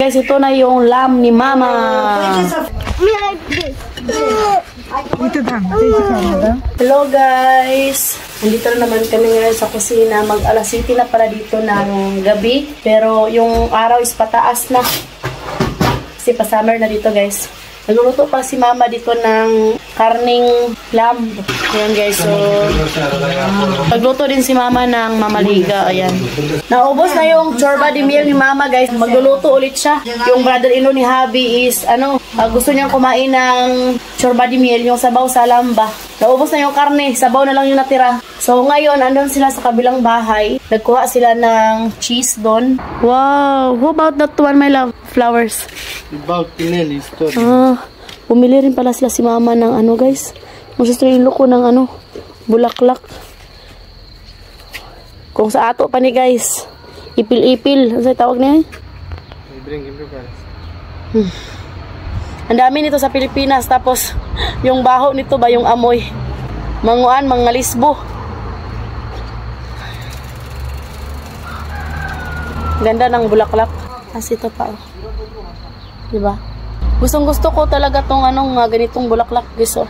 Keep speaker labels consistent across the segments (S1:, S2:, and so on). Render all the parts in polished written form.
S1: Guys, ito na yung lamb ni Mama. Hello guys! Nandito na naman kami ngayon sa kusina. Mag-alas 7 na pala dito ng gabi. Pero yung araw is pataas na. Kasi pa-summer na dito guys. Nagluluto pa si Mama dito ng karning lamb. Ayan guys, so nagluto din si Mama ng mamaliga. Ayan. Naubos na yung chorba de meal ni Mama guys. Magluluto ulit siya. Yung brother-in-law ni Habi is gusto niyang kumain ng chorba de meal, yung sabaw sa lamba. Naubos na yung karne, sabaw na lang yung natira. So ngayon, andun sila sa kabilang bahay. Nagkuha sila ng cheese doon. Wow! How about that one, my love? Flowers.
S2: About Pinelli story.
S1: Bumili rin pala sila si Mama ng guys. Magsusulo ko ng bulaklak. Kung sa ato pa ni guys. Ipil-ipil. Ano sa'yo tawag niya? Ang dami nito sa Pilipinas. Tapos, yung baho nito ba, yung amoy. Manguan, mga lisbo. Ganda ng bulaklak. As ito pa, oh. Diba? Gustong gusto ko talaga tong ganitong bulaklak, guys, oh.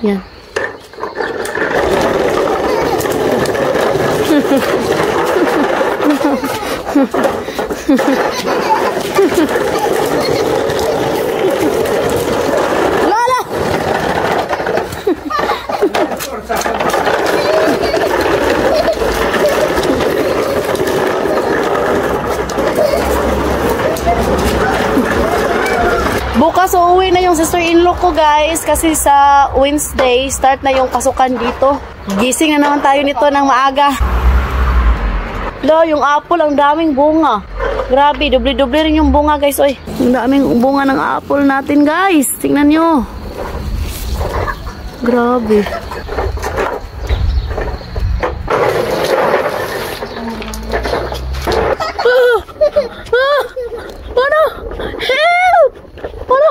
S1: Yan. Lola! Bukas uuwi na yung sister-in-law ko guys kasi sa Wednesday start na yung pasukan dito. Gising na naman tayo nito ng maaga. Lo, yung apple ang daming bunga. Grabe, doble-doble rin yung bunga guys. Oy, ang daming bunga ng apple natin guys. Tingnan nyo. Grabe. Ano? Help! Ano?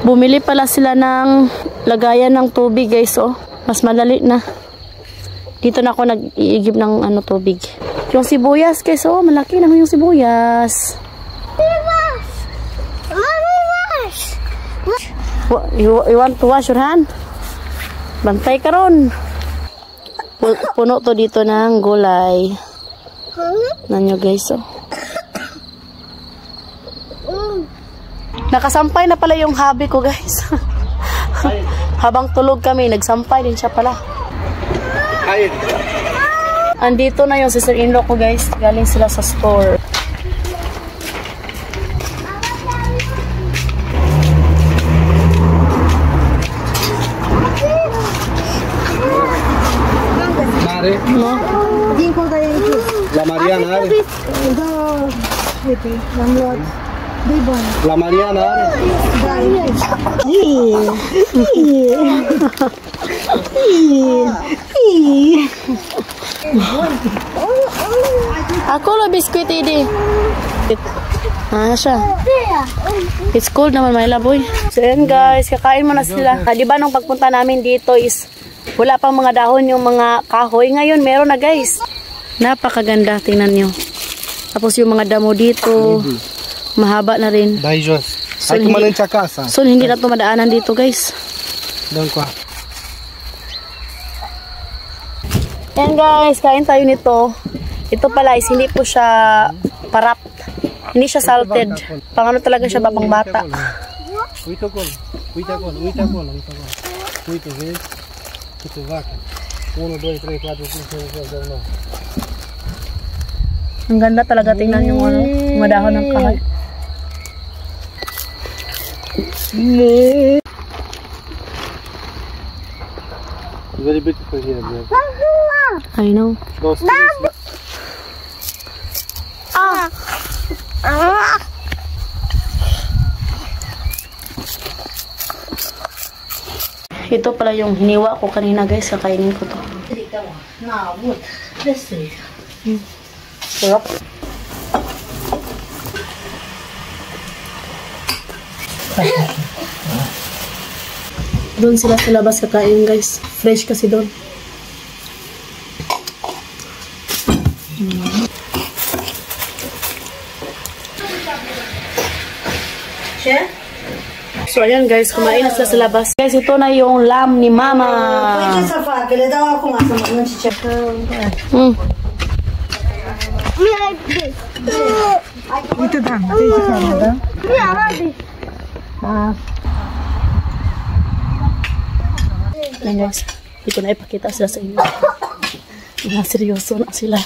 S1: Bumili pala sila ng lagayan ng tubig guys, oh. Mas madali na. Dito na ako nag-iigib ng tubig. Yung sibuyas guys, oh, malaki naman yung sibuyas. You want to wash your hand? Bantay ka ron. Puno to dito ng gulay. Nanyo guys, oh. Nakasampay na pala yung hubby ko guys. Habang tulog kami, nagsampay din siya pala. Andito na yung sister-in-law ko guys. Galing sila sa store.
S2: Mare?
S1: No?
S2: La Mariana, La Mariana.
S1: Ako la biskuit ini. Siya. It's cold naman my love, boy. So yan guys, kakain muna sila. Diba nung pagpunta namin dito is wala pang mga dahon yung mga kahoy. Ngayon meron na guys. Napakaganda, tingnan nyo. Tapos yung mga damo dito, mahaba na rin. So, hindi na ito madaanan dito guys. Yan guys, kain tayo nito. Ito pala is hindi po siya parap. Hindi siya salted. Pang talaga siya babang bata. Ang ganda talaga, tingnan yung madahon ng kahoy.
S2: Very beautiful here, bro.
S1: I know. Ito pala yung hiniwa ko kanina guys, kakainin ko to. Sarap. Doon sila sa labas kakain guys. Fresh kasi doon. So, ayan guys, kumain na sila sa labas. Guys, ito na yung lamb ni Mama.
S3: Ito daw. Ito daw.
S1: Ayan guys, ito na ipakita sila sa inyo. Seryoso na sila.